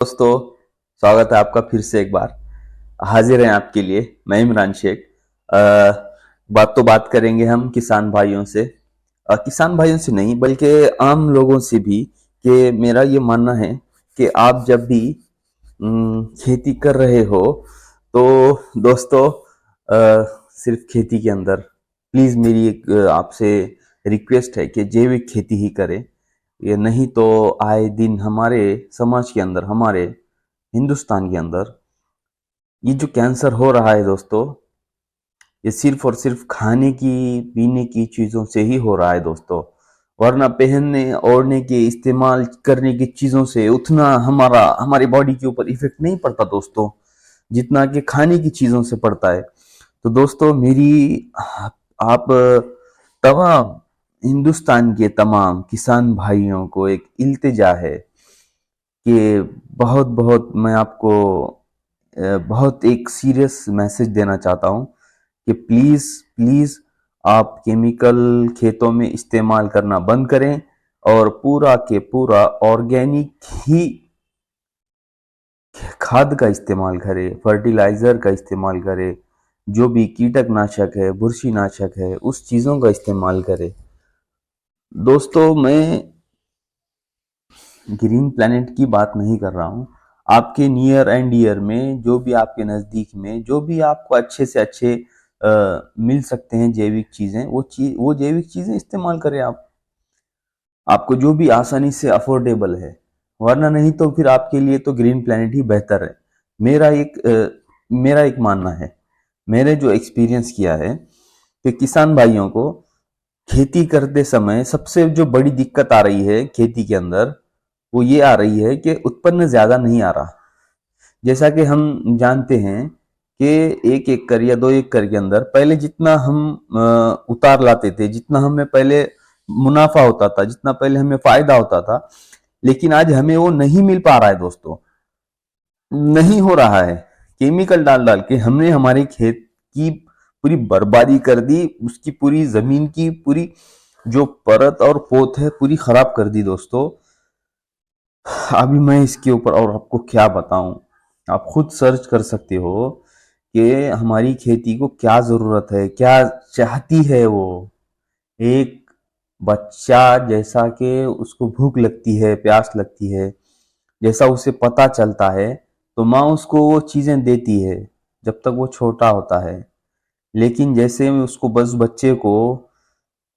दोस्तों, स्वागत है आपका फिर से एक बार। हाजिर हैं आपके लिए मैं इमरान शेख। अ, बात करेंगे हम किसान भाइयों से। किसान भाइयों से नहीं बल्कि आम लोगों से भी, कि मेरा ये मानना है कि आप जब भी खेती कर रहे हो तो दोस्तों, सिर्फ खेती के अंदर प्लीज मेरी एक आपसे रिक्वेस्ट है कि जैविक खेती ही करें। ये नहीं तो आए दिन हमारे समाज के अंदर, हमारे हिंदुस्तान के अंदर ये जो कैंसर हो रहा है दोस्तों, ये सिर्फ और सिर्फ खाने की पीने की चीजों से ही हो रहा है दोस्तों। वरना पहनने ओढ़ने के इस्तेमाल करने की चीजों से उतना हमारी बॉडी के ऊपर इफेक्ट नहीं पड़ता दोस्तों, जितना कि खाने की चीजों से पड़ता है। तो दोस्तों, मेरी आप तमाम हिंदुस्तान के तमाम किसान भाइयों को एक इल्तिजा है कि बहुत बहुत मैं आपको बहुत एक सीरियस मैसेज देना चाहता हूं कि प्लीज प्लीज आप केमिकल खेतों में इस्तेमाल करना बंद करें और पूरा के पूरा ऑर्गेनिक ही खाद का इस्तेमाल करें, फर्टिलाइजर का इस्तेमाल करें, जो भी कीटकनाशक है, बुरशीनाशक है, उस चीजों का इस्तेमाल करें। दोस्तों, मैं ग्रीन प्लेनेट की बात नहीं कर रहा हूं। आपके नियर एंड डियर में, जो भी आपके नजदीक में, जो भी आपको अच्छे से अच्छे मिल सकते हैं जैविक चीजें, वो जैविक चीजें इस्तेमाल करें आप। आपको जो भी आसानी से अफोर्डेबल है, वरना नहीं तो फिर आपके लिए तो ग्रीन प्लेनेट ही बेहतर है। मेरा एक मानना है, मैंने जो एक्सपीरियंस किया है कि किसान भाइयों को खेती करते समय सबसे जो बड़ी दिक्कत आ रही है खेती के अंदर, वो ये आ रही है कि उत्पन्न ज्यादा नहीं आ रहा। जैसा कि हम जानते हैं कि 1 एकड़ या 2 एकड़ के अंदर पहले जितना हम उतार लाते थे, जितना हमें पहले मुनाफा होता था, जितना पहले हमें फायदा होता था, लेकिन आज हमें वो नहीं मिल पा रहा है दोस्तों। नहीं हो रहा है। केमिकल डाल डाल के हमने हमारे खेत की पूरी बर्बादी कर दी, उसकी पूरी जमीन की पूरी जो परत और पोत है पूरी खराब कर दी दोस्तों। अभी मैं इसके ऊपर और आपको क्या बताऊं, आप खुद सर्च कर सकते हो कि हमारी खेती को क्या जरूरत है, क्या चाहती है वो। एक बच्चा जैसा कि उसको भूख लगती है, प्यास लगती है, जैसा उसे पता चलता है, तो माँ उसको वो चीजें देती है जब तक वो छोटा होता है। लेकिन जैसे में उसको बस बच्चे को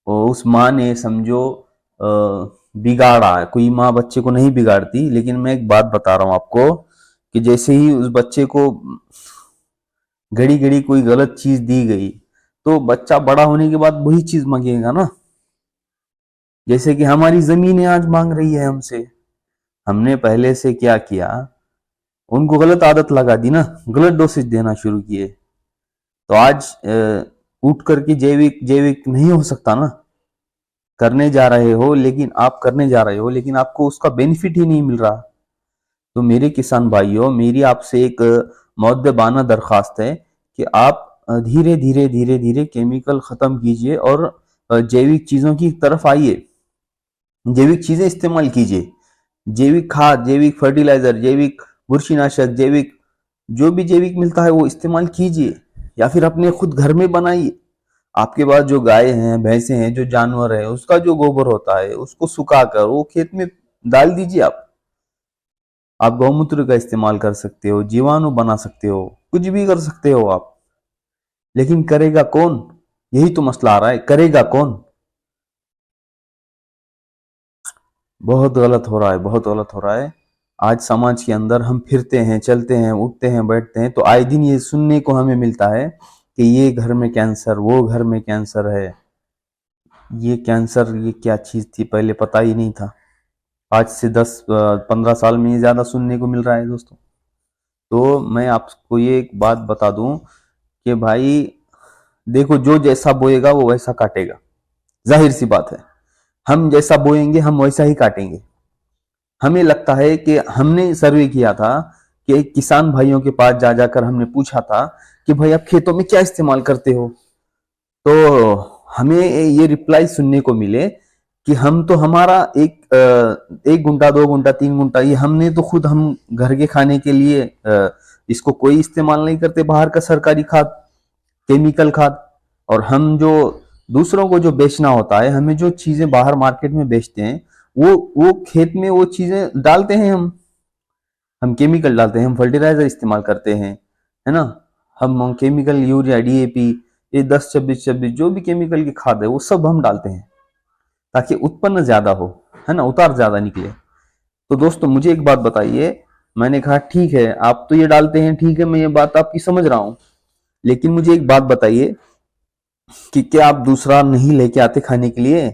उस माँ ने समझो बिगाड़ा है। कोई माँ बच्चे को नहीं बिगाड़ती, लेकिन मैं एक बात बता रहा हूं आपको कि जैसे ही उस बच्चे को घड़ी घड़ी कोई गलत चीज दी गई, तो बच्चा बड़ा होने के बाद वही चीज मांगेगा ना। जैसे कि हमारी जमीनें आज मांग रही है हमसे। हमने पहले से क्या किया, उनको गलत आदत लगा दी ना, गलत डोसेज देना शुरू किए। तो आज उठ करके जैविक जैविक नहीं हो सकता ना। करने जा रहे हो, लेकिन आप करने जा रहे हो, लेकिन आपको उसका बेनिफिट ही नहीं मिल रहा। तो मेरे किसान भाइयों, मेरी आपसे एक मौद्दबाना दरखास्त है कि आप धीरे धीरे धीरे धीरे केमिकल खत्म कीजिए और जैविक चीजों की तरफ आइए। जैविक चीजें इस्तेमाल कीजिए, जैविक खाद, जैविक फर्टिलाइजर, जैविक बुरशीनाशक, जैविक जो भी जैविक मिलता है वो इस्तेमाल कीजिए, या फिर अपने खुद घर में बनाइए। आपके पास जो गाय हैं, भैंसे हैं, जो जानवर है, उसका जो गोबर होता है उसको सुखाकर वो खेत में डाल दीजिए। आप गौमूत्र का इस्तेमाल कर सकते हो, जीवाणु बना सकते हो, कुछ भी कर सकते हो आप। लेकिन करेगा कौन? यही तो मसला आ रहा है, करेगा कौन? बहुत गलत हो रहा है, बहुत गलत हो रहा है। आज समाज के अंदर हम फिरते हैं, चलते हैं, उठते हैं, बैठते हैं, तो आए दिन ये सुनने को हमें मिलता है कि ये घर में कैंसर, वो घर में कैंसर है। ये कैंसर ये क्या चीज थी, पहले पता ही नहीं था। आज से 10-15 साल में ये ज्यादा सुनने को मिल रहा है दोस्तों। तो मैं आपको ये एक बात बता दूं कि भाई देखो, जो जैसा बोएगा वो वैसा काटेगा। जाहिर सी बात है, हम जैसा बोएंगे हम वैसा ही काटेंगे। हमें लगता है कि हमने सर्वे किया था कि किसान भाइयों के पास जा जाकर हमने पूछा था कि भाई आप खेतों में क्या इस्तेमाल करते हो, तो हमें ये रिप्लाई सुनने को मिले कि हम तो हमारा एक गुंठा, 2 गुंठा, 3 गुंठा, ये हमने तो खुद हम घर के खाने के लिए इसको कोई इस्तेमाल नहीं करते, बाहर का सरकारी खाद, केमिकल खाद। और हम जो दूसरों को जो बेचना होता है, हमें जो चीजें बाहर मार्केट में बेचते हैं, वो खेत में वो चीजें डालते हैं, हम केमिकल डालते हैं, हम फर्टिलाइजर इस्तेमाल करते हैं, है ना। हम केमिकल, यूरिया, डीएपी, ये 10-26-26 जो भी केमिकल की खाद है वो सब हम डालते हैं ताकि उत्पन्न ज्यादा हो, है ना, उतार ज्यादा निकले। तो दोस्तों मुझे एक बात बताइए, मैंने कहा ठीक है आप तो ये डालते हैं, ठीक है मैं ये बात आपकी समझ रहा हूं, लेकिन मुझे एक बात बताइए कि क्या आप दूसरा नहीं लेके आते खाने के लिए?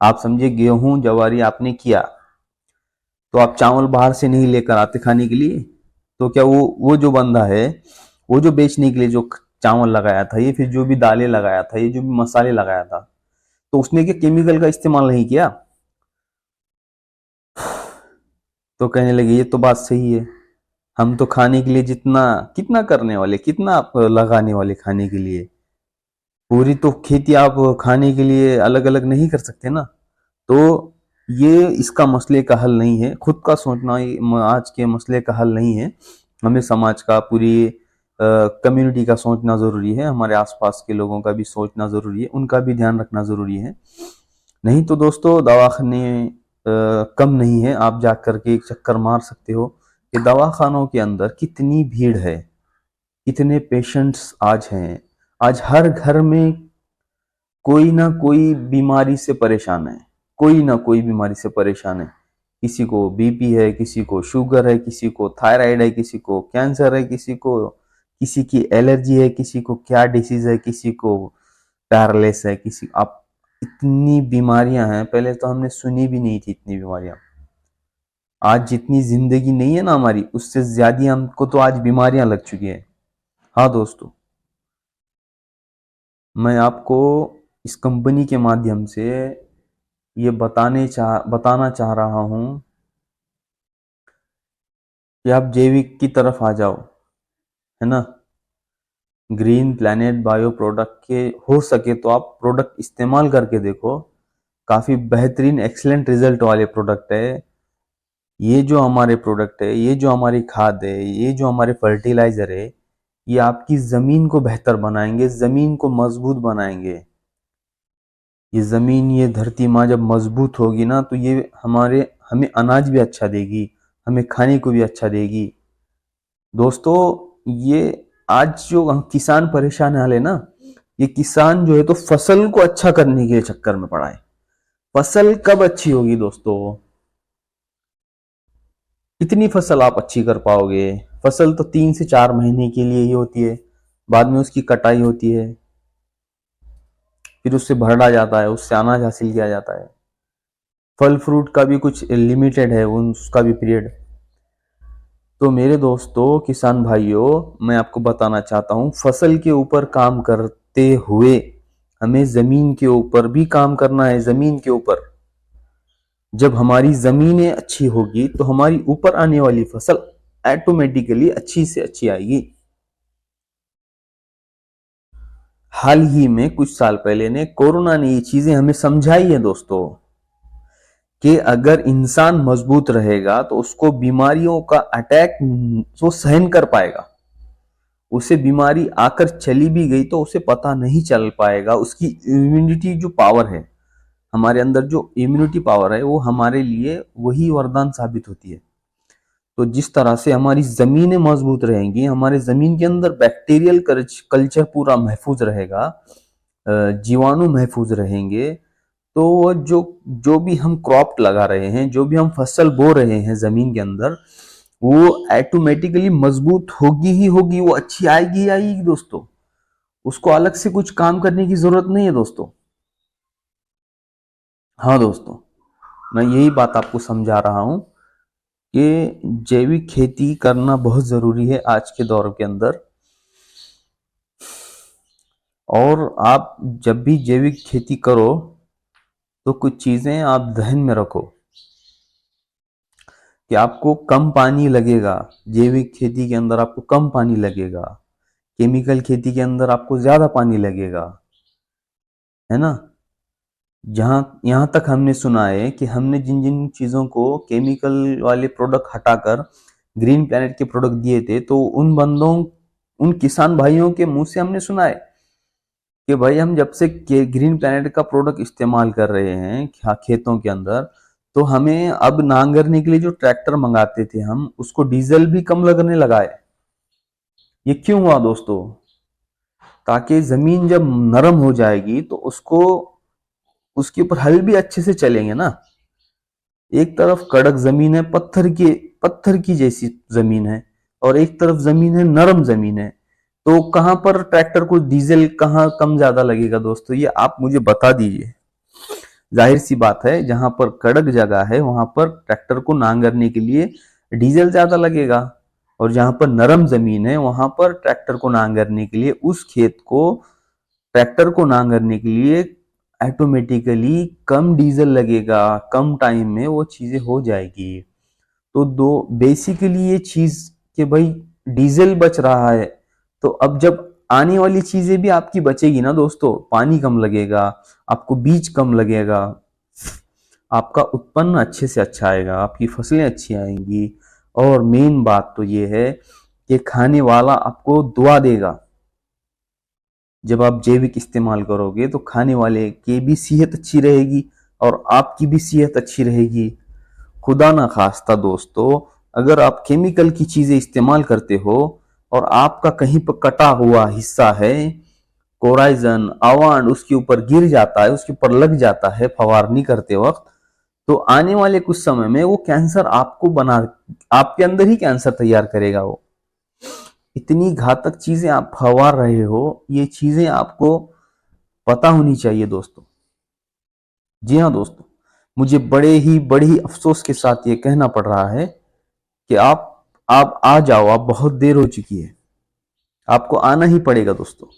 आप समझे गेहूं जवारी आपने किया, तो आप चावल बाहर से नहीं लेकर आते खाने के लिए? तो क्या वो जो बंदा है, वो जो बेचने के लिए जो चावल लगाया था, ये फिर जो भी दालें लगाया था, ये जो भी मसाले लगाया था, तो उसने क्या केमिकल का इस्तेमाल नहीं किया? तो कहने लगे ये तो बात सही है, हम तो खाने के लिए जितना कितना करने वाले, कितना आप लगाने वाले खाने के लिए, पूरी तो खेती आप खाने के लिए अलग अलग नहीं कर सकते ना। तो ये इसका मसले का हल नहीं है, खुद का सोचना आज के मसले का हल नहीं है। हमें समाज का, पूरी कम्युनिटी का सोचना जरूरी है, हमारे आसपास के लोगों का भी सोचना जरूरी है, उनका भी ध्यान रखना जरूरी है। नहीं तो दोस्तों दवाखाने कम नहीं है, आप जा करके एक चक्कर मार सकते हो कि दवाखानों के अंदर कितनी भीड़ है, कितने पेशेंट्स आज हैं। आज हर घर में कोई ना कोई बीमारी से परेशान है, कोई ना कोई बीमारी से परेशान है। किसी को बीपी है, किसी को शुगर है, किसी को थायराइड है, किसी को कैंसर है, किसी की एलर्जी है, किसी को क्या डिसीज है, किसी को पैरालिस है, किसी आप, इतनी बीमारियां हैं, पहले तो हमने सुनी भी नहीं थी इतनी बीमारियां। आज जितनी जिंदगी नहीं है ना हमारी, उससे ज्यादा हमको तो आज बीमारियां लग चुकी है। हाँ दोस्तों, मैं आपको इस कंपनी के माध्यम से ये बताना चाह रहा हूं कि आप जैविक की तरफ आ जाओ, है ना। ग्रीन प्लैनेट बायो प्रोडक्ट के हो सके तो आप प्रोडक्ट इस्तेमाल करके देखो, काफी बेहतरीन एक्सीलेंट रिजल्ट वाले प्रोडक्ट है। ये जो हमारे प्रोडक्ट है, ये जो हमारी खाद है, ये जो हमारे फर्टिलाइजर है, ये आपकी जमीन को बेहतर बनाएंगे, जमीन को मजबूत बनाएंगे। ये जमीन, ये धरती माँ जब मजबूत होगी ना, तो ये हमें अनाज भी अच्छा देगी, हमें खाने को भी अच्छा देगी। दोस्तों ये आज जो हम किसान परेशान हाल है ना, ये किसान जो है तो फसल को अच्छा करने के चक्कर में पड़ा है। फसल कब अच्छी होगी दोस्तों? कितनी फसल आप अच्छी कर पाओगे? फसल तो 3 से 4 महीने के लिए ही होती है, बाद में उसकी कटाई होती है, फिर उससे भरड़ा जाता है, उससे अनाज हासिल किया जाता है। फल फ्रूट का भी कुछ लिमिटेड है, उसका भी पीरियड। तो मेरे दोस्तों, किसान भाइयों, मैं आपको बताना चाहता हूं, फसल के ऊपर काम करते हुए हमें जमीन के ऊपर भी काम करना है। जमीन के ऊपर, जब हमारी जमीनें अच्छी होगी तो हमारी ऊपर आने वाली फसल ऑटोमेटिकली अच्छी से अच्छी आएगी। हाल ही में कुछ साल पहले ने कोरोना ने ये चीजें हमें समझाई है दोस्तों, कि अगर इंसान मजबूत रहेगा तो उसको बीमारियों का अटैक वो सहन कर पाएगा। उसे बीमारी आकर चली भी गई तो उसे पता नहीं चल पाएगा। उसकी इम्यूनिटी जो पावर है, हमारे अंदर जो इम्यूनिटी पावर है, वो हमारे लिए वही वरदान साबित होती है। तो जिस तरह से हमारी जमीनें मजबूत रहेंगी, हमारे जमीन के अंदर बैक्टीरियल कल्चर पूरा महफूज रहेगा, जीवाणु महफूज रहेंगे, तो वो जो भी हम क्रॉप लगा रहे हैं, जो भी हम फसल बो रहे हैं जमीन के अंदर, वो ऑटोमेटिकली मजबूत होगी ही होगी, वो अच्छी आएगी ही आएगी दोस्तों। उसको अलग से कुछ काम करने की जरूरत नहीं है दोस्तों। हाँ दोस्तों, मैं यही बात आपको समझा रहा हूं कि जैविक खेती करना बहुत जरूरी है आज के दौर के अंदर। और आप जब भी जैविक खेती करो तो कुछ चीजें आप ध्यान में रखो कि आपको कम पानी लगेगा। जैविक खेती के अंदर आपको कम पानी लगेगा, केमिकल खेती के अंदर आपको ज्यादा पानी लगेगा, है ना। जहां यहां तक हमने सुना है कि हमने जिन जिन चीजों को केमिकल वाले प्रोडक्ट हटाकर ग्रीन प्लेनेट के प्रोडक्ट दिए थे, तो उन बंदों, उन किसान भाइयों के मुंह से हमने सुना है कि भाई हम जब से ग्रीन प्लेनेट का प्रोडक्ट इस्तेमाल कर रहे हैं खेतों के अंदर, तो हमें अब नांगरने के लिए जो ट्रैक्टर मंगाते थे हम, उसको डीजल भी कम लगने लगा है। ये क्यों हुआ दोस्तों? ताकि जमीन जब नरम हो जाएगी तो उसको, उसके ऊपर हल भी अच्छे से चलेंगे ना। एक तरफ कड़क जमीन है, पत्थर की जैसी जमीन है, और एक तरफ जमीन है, नरम जमीन है। तो कहां पर ट्रैक्टर को डीजल कहां कम ज्यादा लगेगा दोस्तों, ये आप मुझे बता दीजिए। जाहिर सी बात है, जहां पर कड़क जगह है वहां पर ट्रैक्टर को नांगरने के लिए डीजल ज्यादा लगेगा, और जहां पर नरम जमीन है वहां पर ट्रैक्टर को नांगरने के लिए, उस खेत को ट्रैक्टर को नांगरने के लिए ऑटोमेटिकली कम डीजल लगेगा, कम टाइम में वो चीजें हो जाएगी। तो दो बेसिकली ये चीज कि भाई डीजल बच रहा है, तो अब जब आने वाली चीजें भी आपकी बचेगी ना दोस्तों, पानी कम लगेगा, आपको बीज कम लगेगा, आपका उत्पन्न अच्छे से अच्छा आएगा, आपकी फसलें अच्छी आएंगी, और मेन बात तो ये है कि खाने वाला आपको दुआ देगा। जब आप जैविक इस्तेमाल करोगे तो खाने वाले की भी सेहत अच्छी रहेगी और आपकी भी सेहत अच्छी रहेगी। खुदा ना खास्ता दोस्तों, अगर आप केमिकल की चीजें इस्तेमाल करते हो और आपका कहीं पर कटा हुआ हिस्सा है, कोराइजन अवांड उसके ऊपर गिर जाता है, उसके ऊपर लग जाता है फवारनी करते वक्त, तो आने वाले कुछ समय में वो कैंसर आपको बना, आपके अंदर ही कैंसर तैयार करेगा वो। इतनी घातक चीजें आप फवार रहे हो, ये चीजें आपको पता होनी चाहिए दोस्तों। जी हाँ दोस्तों, मुझे बड़े ही अफसोस के साथ ये कहना पड़ रहा है कि आप आ जाओ, आप बहुत देर हो चुकी है, आपको आना ही पड़ेगा दोस्तों,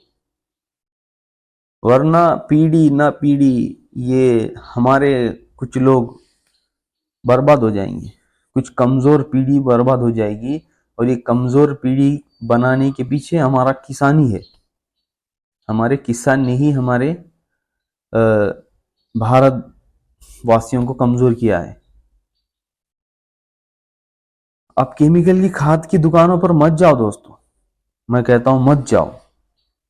वरना पीढ़ी ना पीढ़ी ये हमारे कुछ लोग बर्बाद हो जाएंगे, कुछ कमजोर पीढ़ी बर्बाद हो जाएगी, और ये कमजोर पीढ़ी बनाने के पीछे हमारा किसान ही है। हमारे किसान ने ही हमारे भारत वासियों को कमजोर किया है। आप केमिकल की खाद की दुकानों पर मत जाओ दोस्तों, मैं कहता हूं मत जाओ,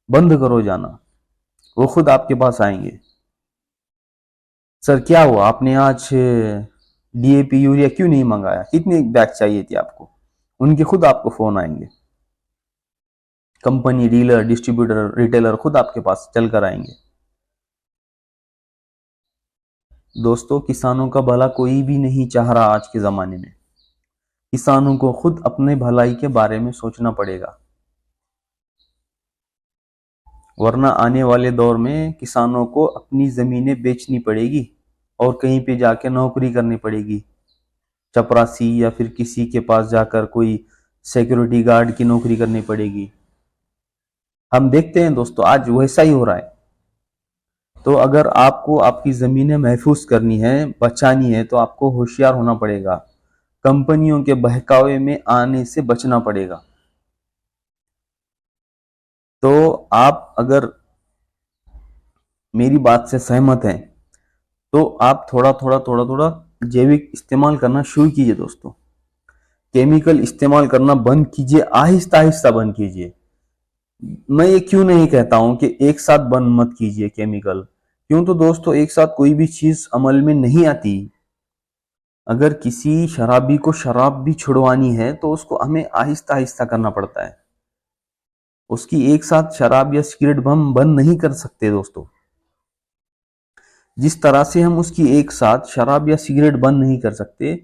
बंद करो जाना, वो खुद आपके पास आएंगे। सर क्या हुआ, आपने आज डीएपी यूरिया क्यों नहीं मंगाया, कितनी बैग चाहिए थी आपको? उनके खुद आपको फोन आएंगे, कंपनी, डीलर, डिस्ट्रीब्यूटर, रिटेलर खुद आपके पास चल कर आएंगे। दोस्तों, किसानों का भला कोई भी नहीं चाह रहा आज के जमाने में। किसानों को खुद अपने भलाई के बारे में सोचना पड़ेगा, वरना आने वाले दौर में किसानों को अपनी जमीनें बेचनी पड़ेगी और कहीं पे जाके नौकरी करनी पड़ेगी, चपरासी या फिर किसी के पास जाकर कोई सिक्योरिटी गार्ड की नौकरी करनी पड़ेगी। हम देखते हैं दोस्तों, आज वैसा ही हो रहा है। तो अगर आपको आपकी जमीनें महफूज करनी है, बचानी है, तो आपको होशियार होना पड़ेगा, कंपनियों के बहकावे में आने से बचना पड़ेगा। तो आप अगर मेरी बात से सहमत हैं तो आप थोड़ा थोड़ा जैविक इस्तेमाल करना शुरू कीजिए दोस्तों। केमिकल इस्तेमाल करना बंद कीजिए, आहिस्ता आहिस्ता बंद कीजिए। मैं ये क्यों नहीं कहता हूं कि एक साथ बंद मत कीजिए केमिकल, क्यों तो दोस्तों एक साथ कोई भी चीज अमल में नहीं आती। अगर किसी शराबी को शराब भी छुड़वानी है तो उसको हमें आहिस्ता आहिस्ता करना पड़ता है, उसकी एक साथ शराब या सिगरेट हम बंद नहीं कर सकते दोस्तों। जिस तरह से हम उसकी एक साथ शराब या सिगरेट बंद नहीं कर सकते,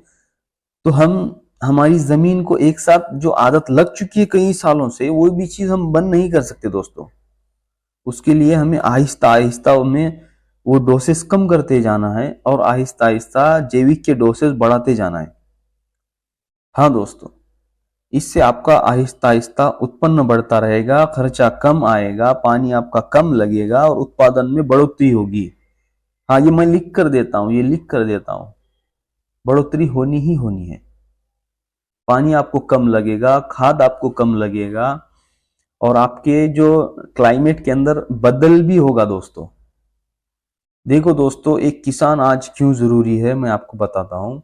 तो हम हमारी जमीन को एक साथ जो आदत लग चुकी है कई सालों से, वो भी चीज हम बंद नहीं कर सकते दोस्तों। उसके लिए हमें आहिस्ता आहिस्ता उनमें वो डोसेस कम करते जाना है और आहिस्ता आहिस्ता जैविक के डोसेस बढ़ाते जाना है। हाँ दोस्तों, इससे आपका आहिस्ता आहिस्ता उत्पन्न बढ़ता रहेगा, खर्चा कम आएगा, पानी आपका कम लगेगा और उत्पादन में बढ़ोतरी होगी। हाँ, ये मैं लिख कर देता हूँ, ये लिख कर देता हूँ, बढ़ोतरी होनी ही होनी है। पानी आपको कम लगेगा, खाद आपको कम लगेगा, और आपके जो क्लाइमेट के अंदर बदल भी होगा दोस्तों। देखो दोस्तों, एक किसान आज क्यों जरूरी है मैं आपको बताता हूँ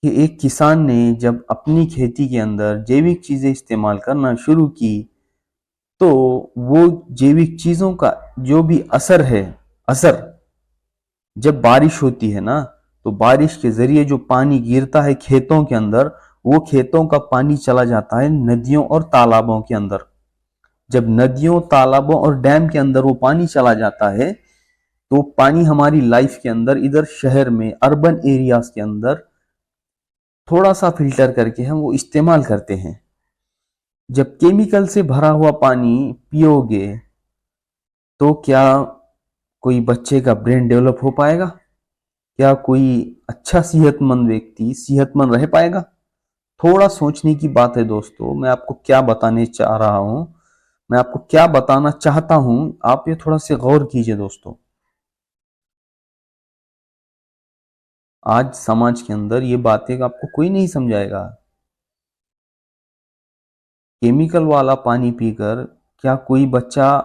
कि एक किसान ने जब अपनी खेती के अंदर जैविक चीजें इस्तेमाल करना शुरू की, तो वो जैविक चीजों का जो भी असर जब बारिश होती है ना, तो बारिश के जरिए जो पानी गिरता है खेतों के अंदर, वो खेतों का पानी चला जाता है नदियों और तालाबों के अंदर। जब नदियों, तालाबों और डैम के अंदर वो पानी चला जाता है, तो पानी हमारी लाइफ के अंदर, इधर शहर में, अर्बन एरियाज के अंदर थोड़ा सा फिल्टर करके हम वो इस्तेमाल करते हैं। जब केमिकल से भरा हुआ पानी पियोगे, तो क्या कोई बच्चे का ब्रेन डेवलप हो पाएगा? क्या कोई अच्छा सेहतमंद व्यक्ति सेहतमंद रह पाएगा? थोड़ा सोचने की बात है दोस्तों। मैं आपको क्या बताने चाह रहा हूं, मैं आपको क्या बताना चाहता हूं, आप ये थोड़ा सा गौर कीजिए दोस्तों। आज समाज के अंदर ये बातें आपको कोई नहीं समझाएगा। केमिकल वाला पानी पीकर क्या कोई बच्चा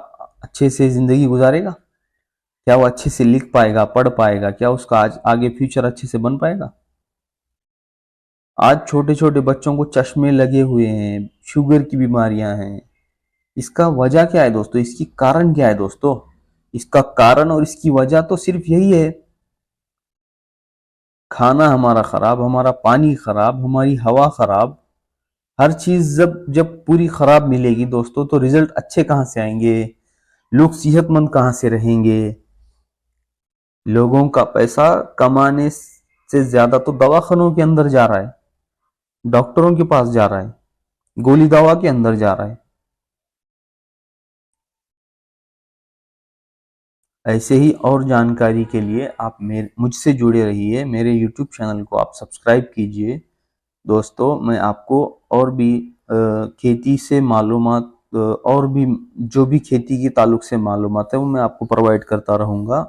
अच्छे से जिंदगी गुजारेगा? क्या वो अच्छे से लिख पाएगा, पढ़ पाएगा? क्या उसका आज आगे फ्यूचर अच्छे से बन पाएगा? आज छोटे छोटे बच्चों को चश्मे लगे हुए हैं, शुगर की बीमारियां हैं। इसका वजह क्या है दोस्तों? इसकी कारण क्या है दोस्तों? इसका कारण और इसकी वजह तो सिर्फ यही है, खाना हमारा खराब, हमारा पानी खराब, हमारी हवा खराब। हर चीज जब जब पूरी खराब मिलेगी दोस्तों, तो रिजल्ट अच्छे कहां से आएंगे? लोग सेहतमंद कहां से रहेंगे? लोगों का पैसा कमाने से ज्यादा तो दवाखानों के अंदर जा रहा है, डॉक्टरों के पास जा रहा है, गोली दवा के अंदर जा रहा है। ऐसे ही और जानकारी के लिए आप मेरे मुझसे जुड़े रहिए। मेरे यूट्यूब चैनल को आप सब्सक्राइब कीजिए। दोस्तों, मैं आपको और भी खेती से मालूमात, और भी जो भी खेती के ताल्लुक से मालूमात है, वो मैं आपको प्रोवाइड करता रहूँगा।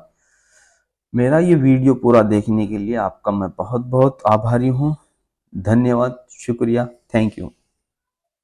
मेरा ये वीडियो पूरा देखने के लिए आपका मैं बहुत बहुत आभारी हूँ। धन्यवाद, शुक्रिया, थैंक यू।